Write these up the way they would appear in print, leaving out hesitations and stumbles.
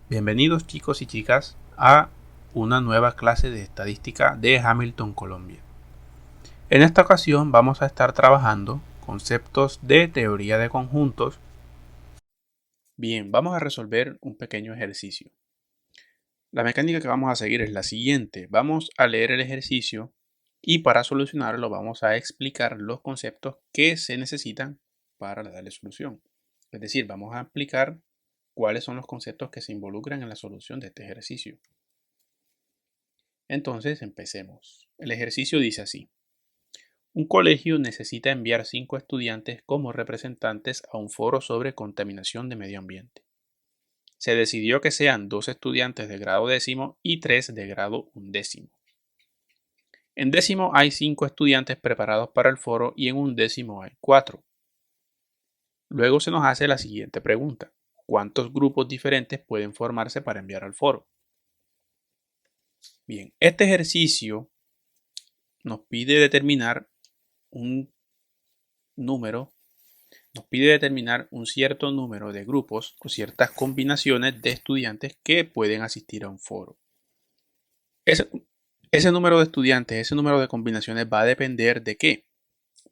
Bienvenidos chicos y chicas a una nueva clase de estadística de Hamilton, Colombia. En esta ocasión vamos a estar trabajando conceptos de teoría de conjuntos. Bien, vamos a resolver un pequeño ejercicio. La mecánica que vamos a seguir es la siguiente. Vamos a leer el ejercicio y para solucionarlo vamos a explicar los conceptos que se necesitan para darle solución. Es decir, vamos a explicar cuáles son los conceptos que se involucran en la solución de este ejercicio. Entonces, empecemos. El ejercicio dice así. Un colegio necesita enviar 5 estudiantes como representantes a un foro sobre contaminación de medio ambiente. Se decidió que sean 2 estudiantes de grado décimo y 3 de grado undécimo. En décimo hay 5 estudiantes preparados para el foro y en undécimo hay 4. Luego se nos hace la siguiente pregunta. ¿Cuántos grupos diferentes pueden formarse para enviar al foro? Bien, este ejercicio nos pide determinar un cierto número de grupos o ciertas combinaciones de estudiantes que pueden asistir a un foro. Ese número de estudiantes, ese número de combinaciones va a depender de qué?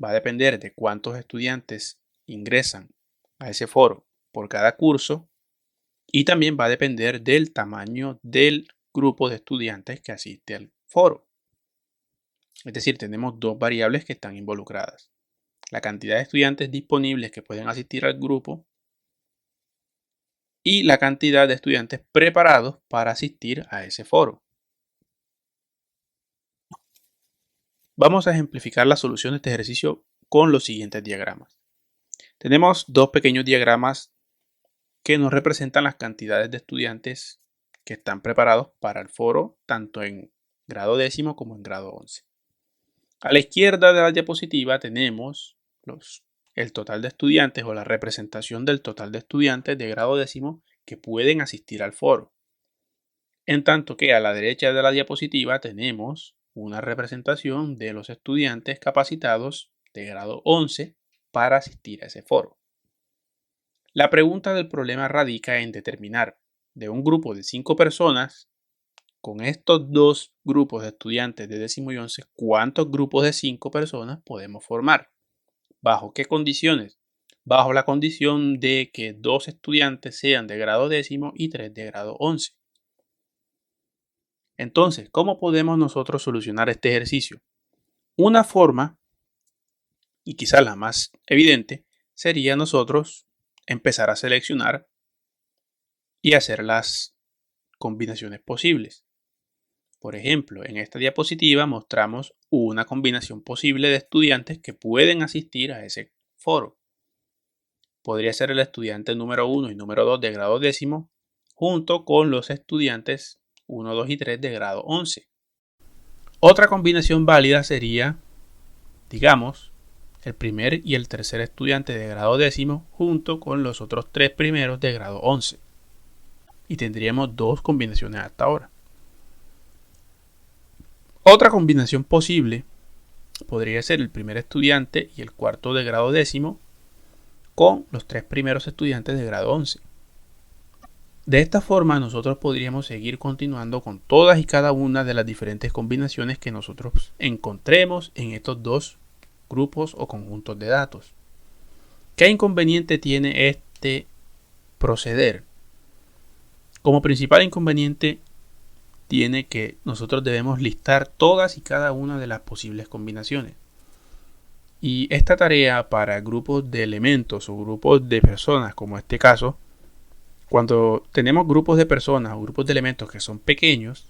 Va a depender de cuántos estudiantes ingresan a ese foro por cada curso y también va a depender del tamaño del grupo de estudiantes que asiste al foro. Es decir, tenemos dos variables que están involucradas. La cantidad de estudiantes disponibles que pueden asistir al grupo y la cantidad de estudiantes preparados para asistir a ese foro. Vamos a ejemplificar la solución de este ejercicio con los siguientes diagramas. Tenemos dos pequeños diagramas que nos representan las cantidades de estudiantes que están preparados para el foro, tanto en grado décimo como en grado 11. A la izquierda de la diapositiva tenemos el total de estudiantes o la representación del total de estudiantes de grado décimo que pueden asistir al foro. En tanto que a la derecha de la diapositiva tenemos una representación de los estudiantes capacitados de grado 11 para asistir a ese foro. La pregunta del problema radica en determinar de un grupo de 5 personas, con estos dos grupos de estudiantes de décimo y 11, ¿cuántos grupos de 5 personas podemos formar? ¿Bajo qué condiciones? Bajo la condición de que 2 estudiantes sean de grado décimo y 3 de grado 11. Entonces, ¿cómo podemos nosotros solucionar este ejercicio? Una forma, y quizá la más evidente, sería nosotros empezar a seleccionar y hacer las combinaciones posibles. Por ejemplo, en esta diapositiva mostramos una combinación posible de estudiantes que pueden asistir a ese foro. Podría ser el estudiante número 1 y número 2 de grado décimo junto con los estudiantes 1, 2 y 3 de grado 11. Otra combinación válida sería, digamos, el primer y el tercer estudiante de grado décimo junto con los otros 3 primeros de grado 11. Y tendríamos dos combinaciones hasta ahora. Otra combinación posible podría ser el primer estudiante y el cuarto de grado décimo con los 3 primeros estudiantes de grado 11. De esta forma nosotros podríamos seguir continuando con todas y cada una de las diferentes combinaciones que nosotros encontremos en estos dos grupos o conjuntos de datos. ¿Qué inconveniente tiene este proceder? Como principal inconveniente tiene que nosotros debemos listar todas y cada una de las posibles combinaciones. Y esta tarea para grupos de elementos o grupos de personas, como este caso, cuando tenemos grupos de personas o grupos de elementos que son pequeños,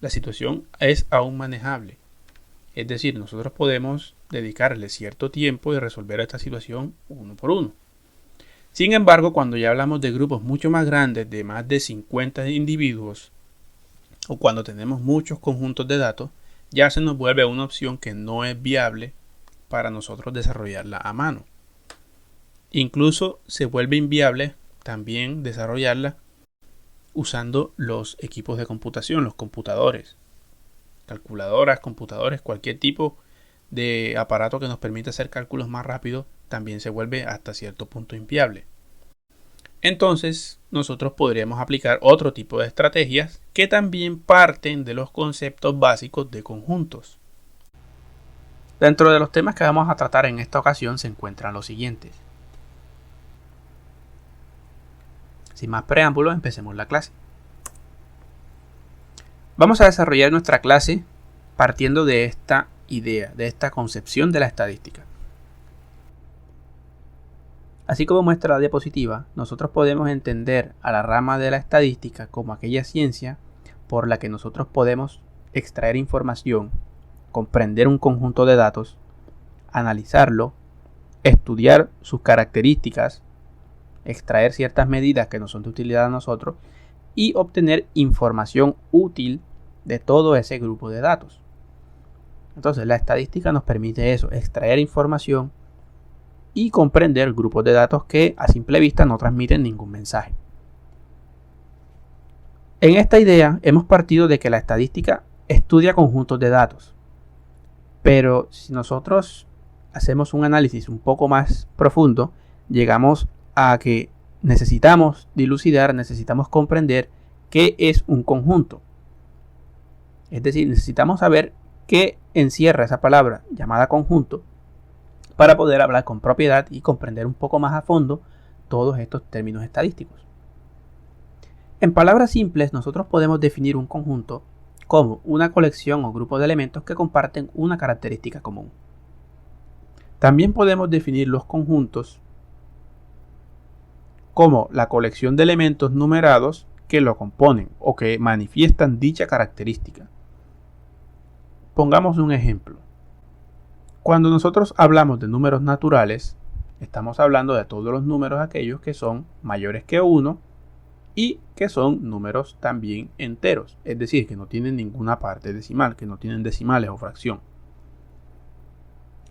la situación es aún manejable. Es decir, nosotros podemos dedicarle cierto tiempo y resolver esta situación uno por uno. Sin embargo, cuando ya hablamos de grupos mucho más grandes, de más de 50 individuos, o cuando tenemos muchos conjuntos de datos, ya se nos vuelve una opción que no es viable para nosotros desarrollarla a mano. Incluso se vuelve inviable también desarrollarla usando los equipos de computación, los computadores, calculadoras, computadores, cualquier tipo de aparato que nos permita hacer cálculos más rápidos también se vuelve hasta cierto punto inviable. Entonces, nosotros podríamos aplicar otro tipo de estrategias que también parten de los conceptos básicos de conjuntos. Dentro de los temas que vamos a tratar en esta ocasión se encuentran los siguientes. Sin más preámbulos, empecemos la clase. Vamos a desarrollar nuestra clase partiendo de esta idea, de esta concepción de la estadística. Así como muestra la diapositiva, nosotros podemos entender a la rama de la estadística como aquella ciencia por la que nosotros podemos extraer información, comprender un conjunto de datos, analizarlo, estudiar sus características, extraer ciertas medidas que nos son de utilidad a nosotros y obtener información útil de todo ese grupo de datos. Entonces la estadística nos permite eso, extraer información y comprender grupos de datos que a simple vista no transmiten ningún mensaje. En esta idea hemos partido de que la estadística estudia conjuntos de datos, pero si nosotros hacemos un análisis un poco más profundo, llegamos a que necesitamos dilucidar, necesitamos comprender qué es un conjunto. Es decir, necesitamos saber qué encierra esa palabra llamada conjunto para poder hablar con propiedad y comprender un poco más a fondo todos estos términos estadísticos. En palabras simples, nosotros podemos definir un conjunto como una colección o grupo de elementos que comparten una característica común. También podemos definir los conjuntos como la colección de elementos numerados que lo componen o que manifiestan dicha característica. Pongamos un ejemplo. Cuando nosotros hablamos de números naturales, estamos hablando de todos los números aquellos que son mayores que 1 y que son números también enteros, es decir, que no tienen ninguna parte decimal, que no tienen decimales o fracción.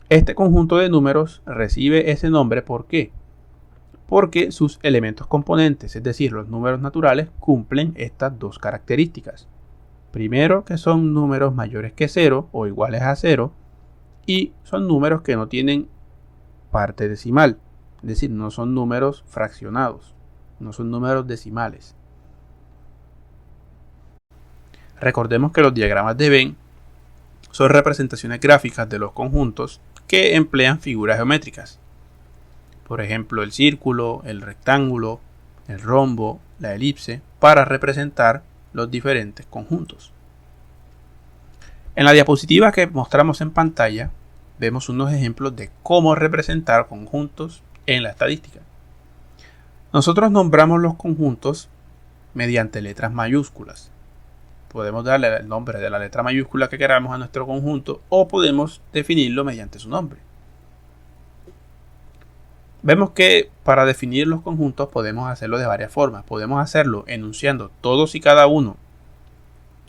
Este conjunto de números recibe ese nombre, ¿por qué? Porque sus elementos componentes, es decir, los números naturales, cumplen estas dos características. Primero, que son números mayores que 0 o iguales a 0, y son números que no tienen parte decimal, es decir, no son números fraccionados, no son números decimales. Recordemos que los diagramas de Venn son representaciones gráficas de los conjuntos que emplean figuras geométricas. Por ejemplo, el círculo, el rectángulo, el rombo, la elipse, para representar los diferentes conjuntos. En la diapositiva que mostramos en pantalla, vemos unos ejemplos de cómo representar conjuntos en la estadística. Nosotros nombramos los conjuntos mediante letras mayúsculas. Podemos darle el nombre de la letra mayúscula que queramos a nuestro conjunto o podemos definirlo mediante su nombre. Vemos que para definir los conjuntos podemos hacerlo de varias formas. Podemos hacerlo enunciando todos y cada uno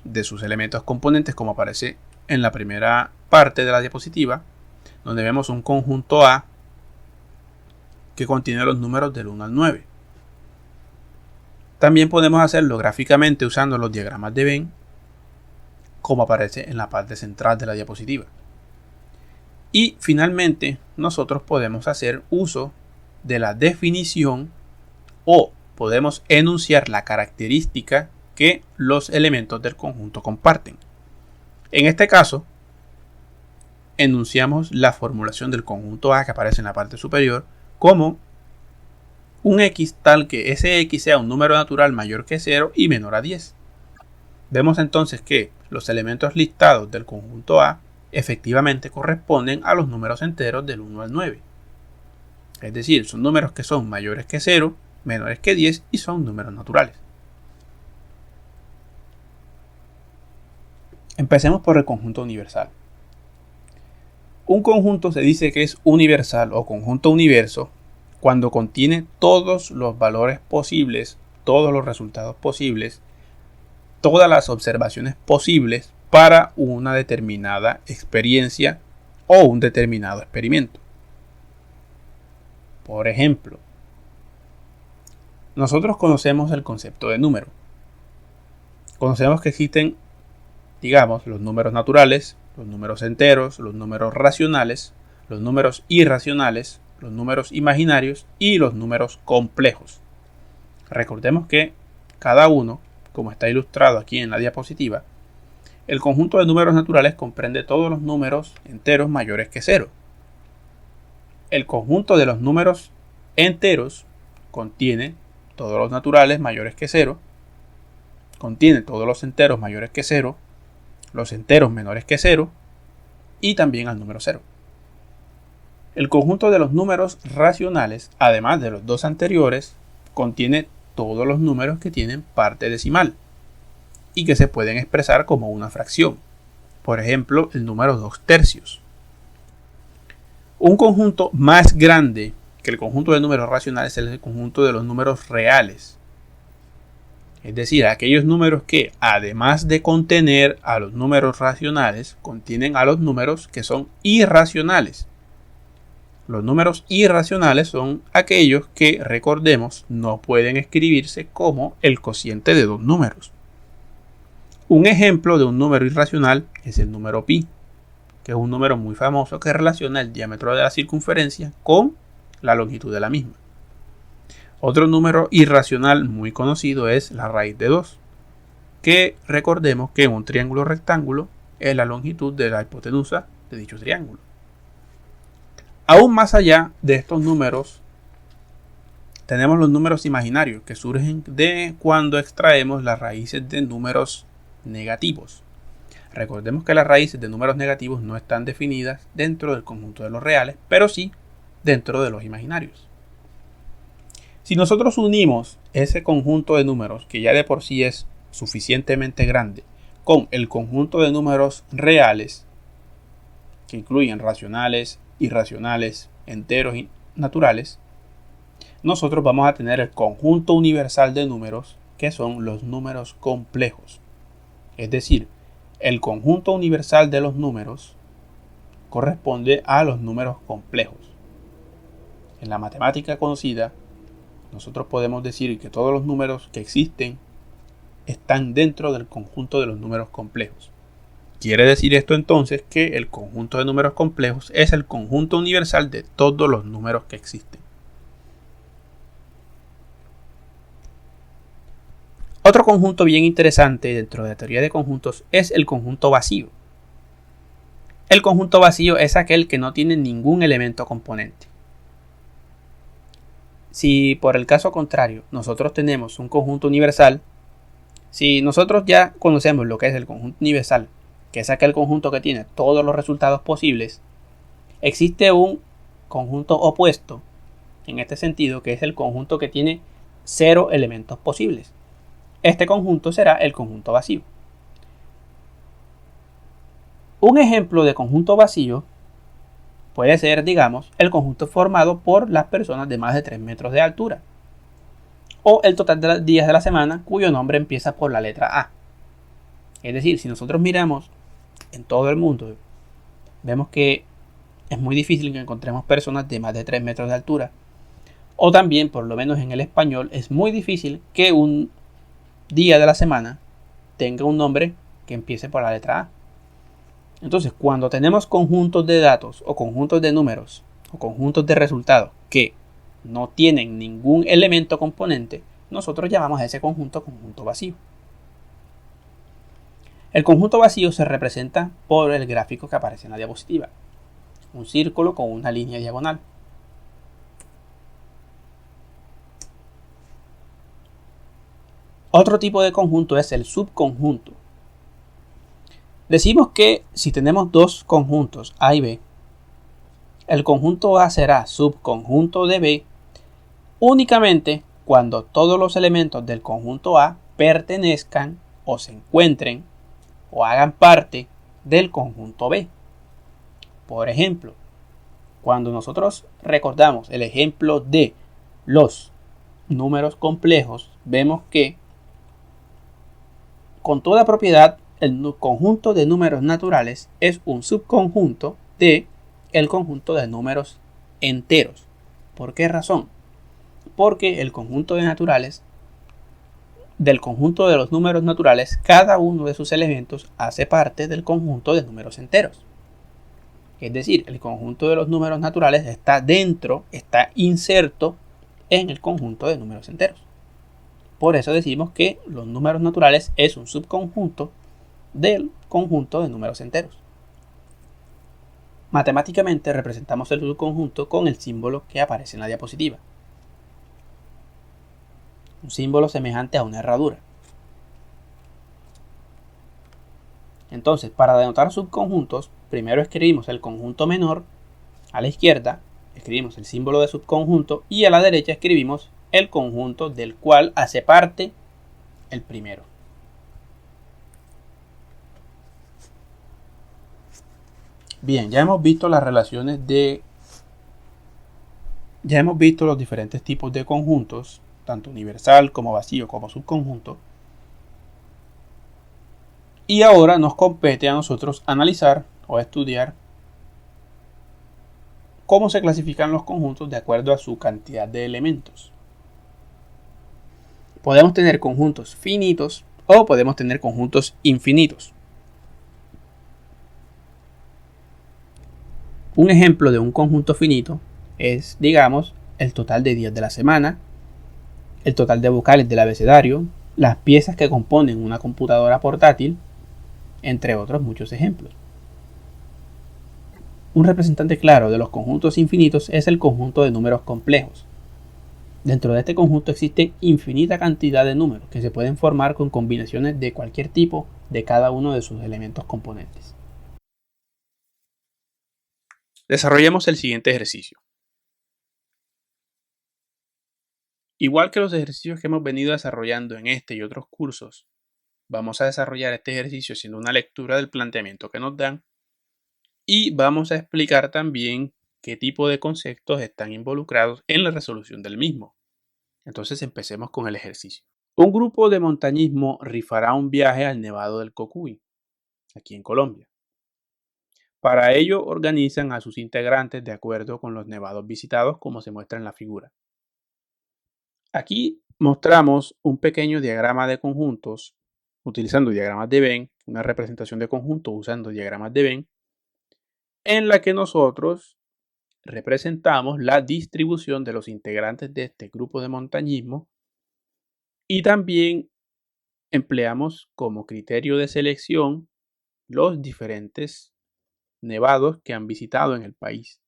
de sus elementos componentes, como aparece en la primera parte de la diapositiva, donde vemos un conjunto A que contiene los números del 1 al 9. También podemos hacerlo gráficamente usando los diagramas de Venn, como aparece en la parte central de la diapositiva. Y finalmente, nosotros podemos hacer uso de la definición o podemos enunciar la característica que los elementos del conjunto comparten. En este caso, enunciamos la formulación del conjunto A que aparece en la parte superior como un X tal que ese X sea un número natural mayor que 0 y menor a 10. Vemos entonces que los elementos listados del conjunto A efectivamente corresponden a los números enteros del 1 al 9. Es decir, son números que son mayores que 0, menores que 10 y son números naturales. Empecemos por el conjunto universal. Un conjunto se dice que es universal o conjunto universo cuando contiene todos los valores posibles, todos los resultados posibles, todas las observaciones posibles para una determinada experiencia o un determinado experimento. Por ejemplo, nosotros conocemos el concepto de número. Conocemos que existen, digamos, los números naturales, los números enteros, los números racionales, los números irracionales, los números imaginarios y los números complejos. Recordemos que cada uno, como está ilustrado aquí en la diapositiva, el conjunto de números naturales comprende todos los números enteros mayores que 0. El conjunto de los números enteros contiene todos los naturales mayores que 0, contiene todos los enteros mayores que 0, los enteros menores que 0 y también al número 0. El conjunto de los números racionales, además de los dos anteriores, contiene todos los números que tienen parte decimal y que se pueden expresar como una fracción. Por ejemplo, el número 2/3. Un conjunto más grande que el conjunto de números racionales es el conjunto de los números reales. Es decir, aquellos números que, además de contener a los números racionales, contienen a los números que son irracionales. Los números irracionales son aquellos que, recordemos, no pueden escribirse como el cociente de dos números. Un ejemplo de un número irracional es el número pi, que es un número muy famoso que relaciona el diámetro de la circunferencia con la longitud de la misma. Otro número irracional muy conocido es la raíz de 2, que recordemos que en un triángulo rectángulo es la longitud de la hipotenusa de dicho triángulo. Aún más allá de estos números, tenemos los números imaginarios que surgen de cuando extraemos las raíces de números negativos. Recordemos que las raíces de números negativos no están definidas dentro del conjunto de los reales, pero sí dentro de los imaginarios. Si nosotros unimos ese conjunto de números, que ya de por sí es suficientemente grande, con el conjunto de números reales, que incluyen racionales, irracionales, enteros y naturales, nosotros vamos a tener el conjunto universal de números, que son los números complejos. Es decir, el conjunto universal de los números corresponde a los números complejos. En la matemática conocida, nosotros podemos decir que todos los números que existen están dentro del conjunto de los números complejos. Quiere decir esto entonces que el conjunto de números complejos es el conjunto universal de todos los números que existen. Otro conjunto bien interesante dentro de la teoría de conjuntos es el conjunto vacío. El conjunto vacío es aquel que no tiene ningún elemento componente. Si por el caso contrario nosotros tenemos un conjunto universal, si nosotros ya conocemos lo que es el conjunto universal, que es aquel conjunto que tiene todos los resultados posibles, existe un conjunto opuesto en este sentido, que es el conjunto que tiene 0 elementos posibles. Este conjunto será el conjunto vacío. Un ejemplo de conjunto vacío puede ser, digamos, el conjunto formado por las personas de más de 3 metros de altura, o el total de los días de la semana cuyo nombre empieza por la letra A. Es decir, si nosotros miramos en todo el mundo, vemos que es muy difícil que encontremos personas de más de 3 metros de altura, o también, por lo menos en el español, es muy difícil que un día de la semana tenga un nombre que empiece por la letra A. Entonces, cuando tenemos conjuntos de datos o conjuntos de números o conjuntos de resultados que no tienen ningún elemento componente, nosotros llamamos a ese conjunto vacío. El conjunto vacío se representa por el gráfico que aparece en la diapositiva. Un círculo con una línea diagonal. Otro tipo de conjunto es el subconjunto. Decimos que si tenemos dos conjuntos A y B, el conjunto A será subconjunto de B únicamente cuando todos los elementos del conjunto A pertenezcan o se encuentren o hagan parte del conjunto B. Por ejemplo, cuando nosotros recordamos el ejemplo de los números complejos, vemos que con toda propiedad el conjunto de números naturales es un subconjunto de el conjunto de números enteros. ¿Por qué razón? Porque el conjunto de naturales, del conjunto de los números naturales, cada uno de sus elementos hace parte del conjunto de números enteros. Es decir, el conjunto de los números naturales está inserto en el conjunto de números enteros. Por eso decimos que los números naturales es un subconjunto del conjunto de números enteros. Matemáticamente representamos el subconjunto con el símbolo que aparece en la diapositiva. Un símbolo semejante a una herradura. Entonces, para denotar subconjuntos, primero escribimos el conjunto menor, a la izquierda escribimos el símbolo de subconjunto y a la derecha escribimos el conjunto del cual hace parte el primero. Bien, ya hemos visto las relaciones ya hemos visto los diferentes tipos de conjuntos, tanto universal como vacío como subconjunto. Y ahora nos compete a nosotros analizar o estudiar cómo se clasifican los conjuntos de acuerdo a su cantidad de elementos. Podemos tener conjuntos finitos o podemos tener conjuntos infinitos. Un ejemplo de un conjunto finito es, digamos, el total de días de la semana, el total de vocales del abecedario, las piezas que componen una computadora portátil, entre otros muchos ejemplos. Un representante claro de los conjuntos infinitos es el conjunto de números complejos. Dentro de este conjunto existe infinita cantidad de números que se pueden formar con combinaciones de cualquier tipo de cada uno de sus elementos componentes. Desarrollemos el siguiente ejercicio. Igual que los ejercicios que hemos venido desarrollando en este y otros cursos, vamos a desarrollar este ejercicio haciendo una lectura del planteamiento que nos dan y vamos a explicar también qué tipo de conceptos están involucrados en la resolución del mismo. Entonces empecemos con el ejercicio. Un grupo de montañismo rifará un viaje al Nevado del Cocuy, aquí en Colombia. Para ello organizan a sus integrantes de acuerdo con los nevados visitados, como se muestra en la figura. Aquí mostramos un pequeño diagrama de conjuntos utilizando diagramas de Venn, una representación de conjuntos usando diagramas de Venn, en la que nosotros representamos la distribución de los integrantes de este grupo de montañismo y también empleamos como criterio de selección los diferentes nevados que han visitado en el país.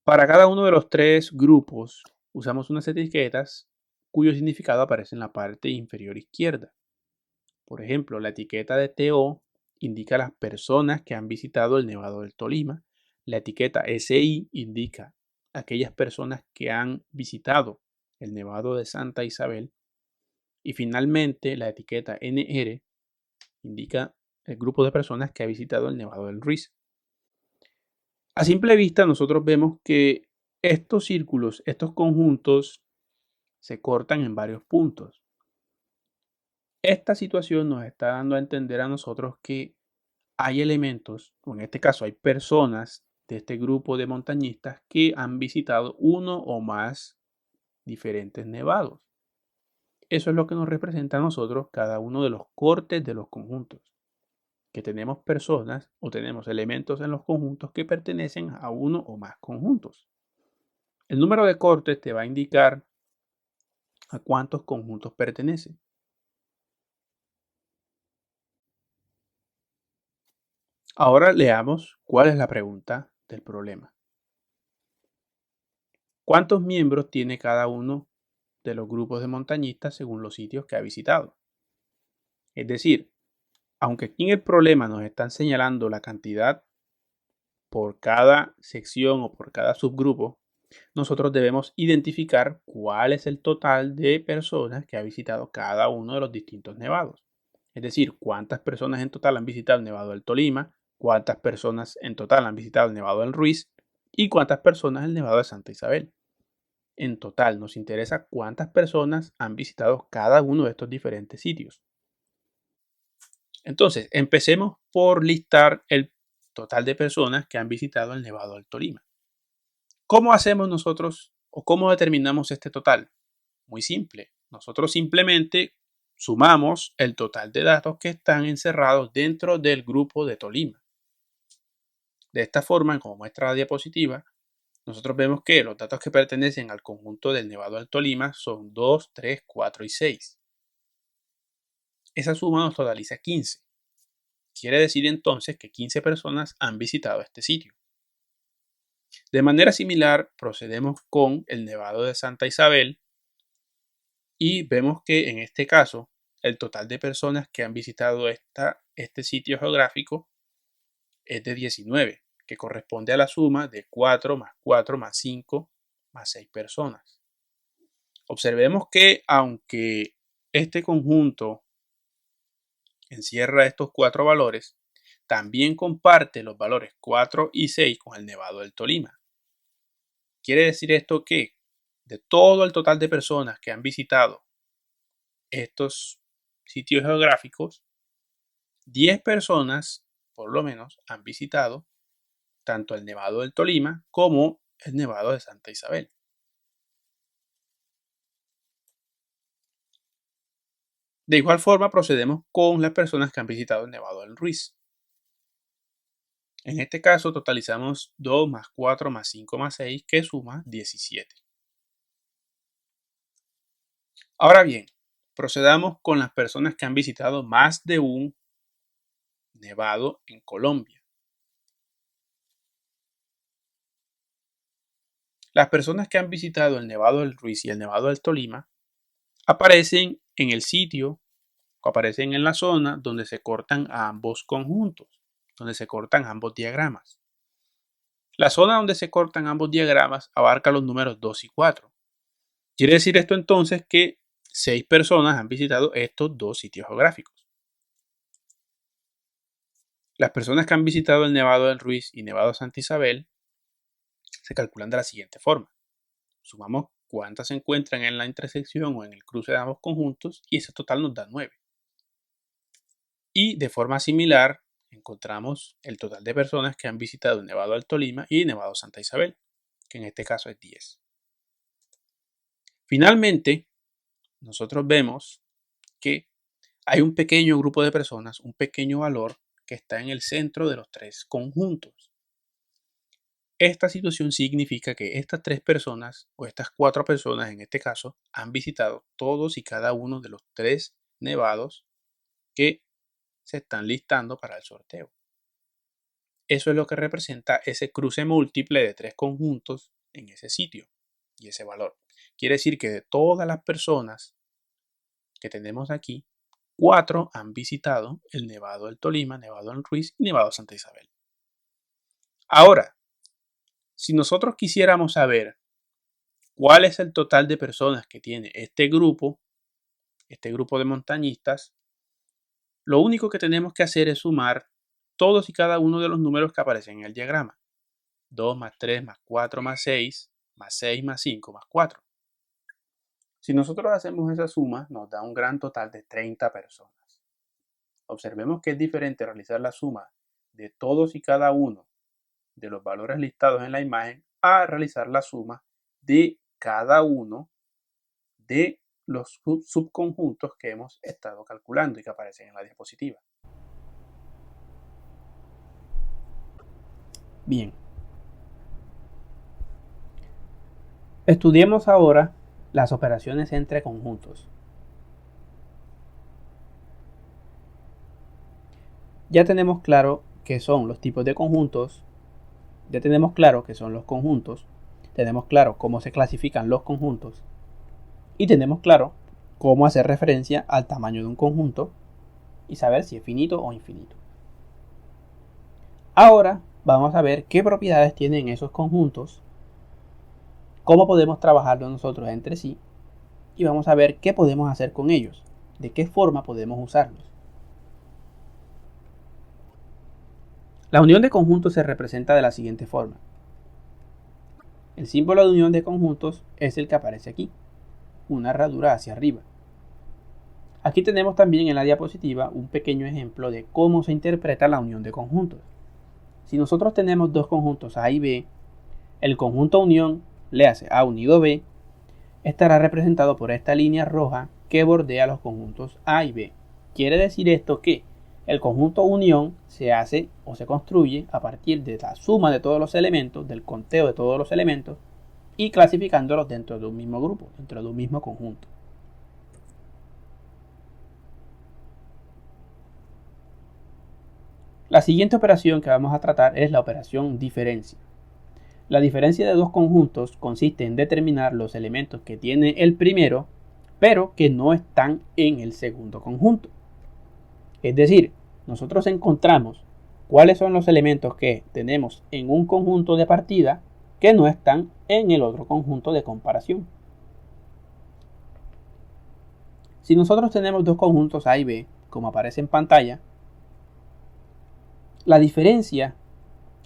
Para cada uno de los tres grupos usamos unas etiquetas cuyo significado aparece en la parte inferior izquierda. Por ejemplo, la etiqueta de TO indica las personas que han visitado el Nevado del Tolima. La etiqueta SI indica aquellas personas que han visitado el Nevado de Santa Isabel. Y finalmente, la etiqueta NR indica el grupo de personas que ha visitado el Nevado del Ruiz. A simple vista, nosotros vemos que estos círculos, estos conjuntos, se cortan en varios puntos. Esta situación nos está dando a entender a nosotros que hay elementos, o en este caso hay personas de este grupo de montañistas que han visitado uno o más diferentes nevados. Eso es lo que nos representa a nosotros cada uno de los cortes de los conjuntos. Que tenemos personas o tenemos elementos en los conjuntos que pertenecen a uno o más conjuntos. El número de cortes te va a indicar a cuántos conjuntos pertenece. Ahora leamos cuál es la pregunta del problema. ¿Cuántos miembros tiene cada uno de los grupos de montañistas según los sitios que ha visitado? Es decir, aunque aquí en el problema nos están señalando la cantidad por cada sección o por cada subgrupo, nosotros debemos identificar cuál es el total de personas que ha visitado cada uno de los distintos nevados. Es decir, cuántas personas en total han visitado el Nevado del Tolima, cuántas personas en total han visitado el Nevado del Ruiz y cuántas personas el Nevado de Santa Isabel. En total nos interesa cuántas personas han visitado cada uno de estos diferentes sitios. Entonces, empecemos por listar el total de personas que han visitado el Nevado del Tolima. ¿Cómo hacemos nosotros o cómo determinamos este total? Muy simple. Nosotros simplemente sumamos el total de datos que están encerrados dentro del grupo de Tolima. De esta forma, como muestra la diapositiva, nosotros vemos que los datos que pertenecen al conjunto del Nevado del Tolima son 2, 3, 4 y 6. Esa suma nos totaliza 15. Quiere decir entonces que 15 personas han visitado este sitio. De manera similar, procedemos con el Nevado de Santa Isabel y vemos que en este caso el total de personas que han visitado este sitio geográfico es de 19, que corresponde a la suma de 4 más 4 más 5 más 6 personas. Observemos que aunque este conjunto encierra estos 4 valores, también comparte los valores 4 y 6 con el Nevado del Tolima. Quiere decir esto que de todo el total de personas que han visitado estos sitios geográficos, 10 personas por lo menos han visitado tanto el Nevado del Tolima como el Nevado de Santa Isabel. De igual forma procedemos con las personas que han visitado el Nevado del Ruiz. En este caso totalizamos 2 más 4 más 5 más 6, que suma 17. Ahora bien, procedamos con las personas que han visitado más de un nevado en Colombia. Las personas que han visitado el Nevado del Ruiz y el Nevado del Tolima aparecen en el sitio o aparecen en la zona donde se cortan a ambos conjuntos, donde se cortan ambos diagramas. La zona donde se cortan ambos diagramas abarca los números 2 y 4. Quiere decir esto entonces que 6 personas han visitado estos dos sitios geográficos. Las personas que han visitado el Nevado del Ruiz y Nevado Santa Isabel se calculan de la siguiente forma. Sumamos cuántas se encuentran en la intersección o en el cruce de ambos conjuntos y ese total nos da 9. Y de forma similar encontramos el total de personas que han visitado el Nevado del Tolima y el Nevado Santa Isabel, que en este caso es 10. Finalmente, nosotros vemos que hay un pequeño grupo de personas, un pequeño valor que está en el centro de los 3 conjuntos. Esta situación significa que estas 3 personas, o estas 4 personas en este caso, han visitado todos y cada uno de los 3 nevados que se están listando para el sorteo. Eso es lo que representa ese cruce múltiple de 3 conjuntos en ese sitio y ese valor. Quiere decir que de todas las personas que tenemos aquí, 4 han visitado el Nevado del Tolima, Nevado del Ruiz y Nevado Santa Isabel. Ahora, si nosotros quisiéramos saber cuál es el total de personas que tiene este grupo de montañistas, lo único que tenemos que hacer es sumar todos y cada uno de los números que aparecen en el diagrama. 2 más 3 más 4 más 6 más 6 más 5 más 4. Si nosotros hacemos esa suma, nos da un gran total de 30 personas. Observemos que es diferente realizar la suma de todos y cada uno de los valores listados en la imagen a realizar la suma de cada uno de los subconjuntos que hemos estado calculando y que aparecen en la diapositiva. Bien. Estudiemos ahora las operaciones entre conjuntos. Ya tenemos claro qué son los tipos de conjuntos, ya tenemos claro qué son los conjuntos, tenemos claro cómo se clasifican los conjuntos y tenemos claro cómo hacer referencia al tamaño de un conjunto y saber si es finito o infinito. Ahora vamos a ver qué propiedades tienen esos conjuntos, cómo podemos trabajarlos nosotros entre sí y vamos a ver qué podemos hacer con ellos, de qué forma podemos usarlos. La unión de conjuntos se representa de la siguiente forma. El símbolo de unión de conjuntos es el que aparece aquí, una herradura hacia arriba. Aquí tenemos también en la diapositiva un pequeño ejemplo de cómo se interpreta la unión de conjuntos. Si nosotros tenemos dos conjuntos A y B, el conjunto unión, léase A unido B, estará representado por esta línea roja que bordea los conjuntos A y B. Quiere decir esto que El conjunto unión se hace o se construye a partir de la suma de todos los elementos, del conteo de todos los elementos y clasificándolos dentro de un mismo grupo, dentro de un mismo conjunto. La siguiente operación que vamos a tratar es la operación diferencia. La diferencia de dos conjuntos consiste en determinar los elementos que tiene el primero, pero que no están en el segundo conjunto. Es decir, nosotros encontramos cuáles son los elementos que tenemos en un conjunto de partida que no están en el otro conjunto de comparación. Si nosotros tenemos dos conjuntos A y B, como aparece en pantalla, la diferencia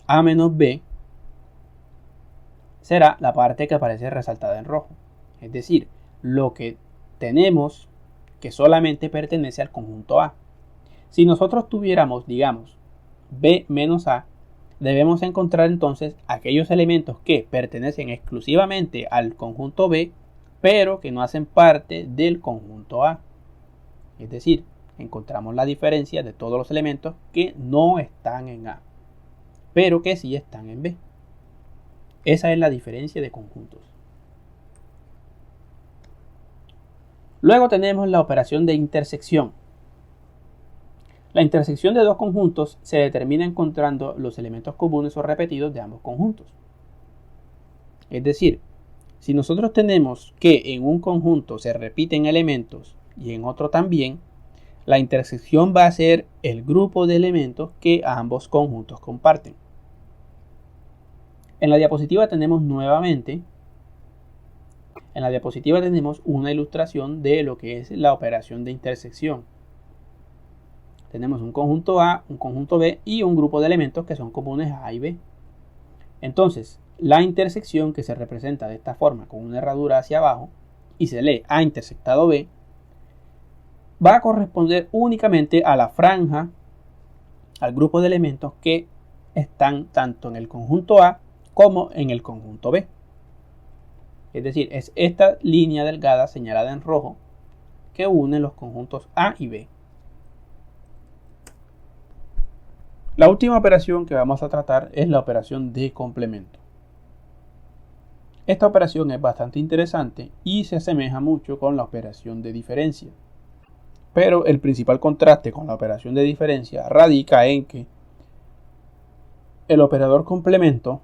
A menos B será la parte que aparece resaltada en rojo. Es decir, lo que tenemos que solamente pertenece al conjunto A. Si nosotros tuviéramos, digamos, B menos A, debemos encontrar entonces aquellos elementos que pertenecen exclusivamente al conjunto B, pero que no hacen parte del conjunto A. Es decir, encontramos la diferencia de todos los elementos que no están en A, pero que sí están en B. Esa es la diferencia de conjuntos. Luego tenemos la operación de intersección. La intersección de dos conjuntos se determina encontrando los elementos comunes o repetidos de ambos conjuntos. Es decir, si nosotros tenemos que en un conjunto se repiten elementos y en otro también, la intersección va a ser el grupo de elementos que ambos conjuntos comparten. En la diapositiva tenemos nuevamente, una ilustración de lo que es la operación de intersección. Tenemos un conjunto A, un conjunto B y un grupo de elementos que son comunes a A y B. Entonces, la intersección, que se representa de esta forma con una herradura hacia abajo y se lee A intersectado B, va a corresponder únicamente a la franja, al grupo de elementos que están tanto en el conjunto A como en el conjunto B. Es decir, es esta línea delgada señalada en rojo que une los conjuntos A y B. La última operación que vamos a tratar es la operación de complemento. Esta operación es bastante interesante y se asemeja mucho con la operación de diferencia. Pero el principal contraste con la operación de diferencia radica en que el operador complemento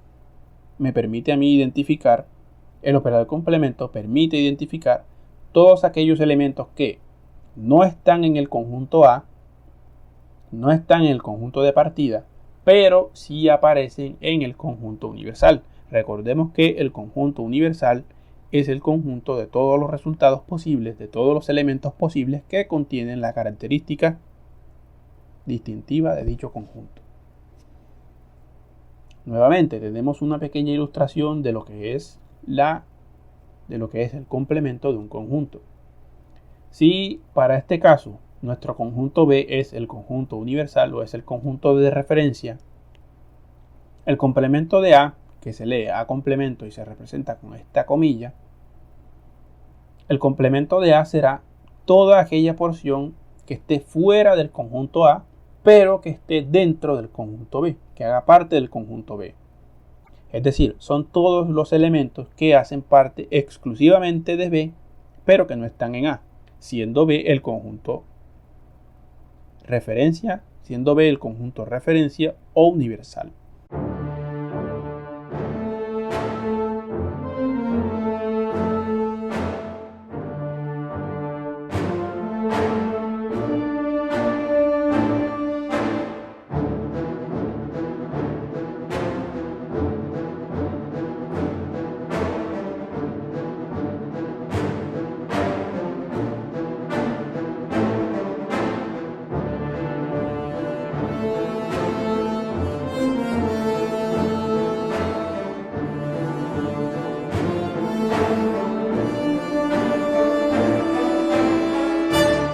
permite identificar todos aquellos elementos que no están en el conjunto A, no están en el conjunto de partida, pero sí aparecen en el conjunto universal. Recordemos que el conjunto universal es el conjunto de todos los resultados posibles, de todos los elementos posibles que contienen la característica distintiva de dicho conjunto. Nuevamente tenemos una pequeña ilustración de lo que es el complemento de un conjunto. Si para este caso nuestro conjunto B es el conjunto universal o es el conjunto de referencia, el complemento de A, que se lee A complemento y se representa con esta comilla, el complemento de A será toda aquella porción que esté fuera del conjunto A, pero que esté dentro del conjunto B, que haga parte del conjunto B. Es decir, son todos los elementos que hacen parte exclusivamente de B, pero que no están en A, siendo B el conjunto referencia o universal.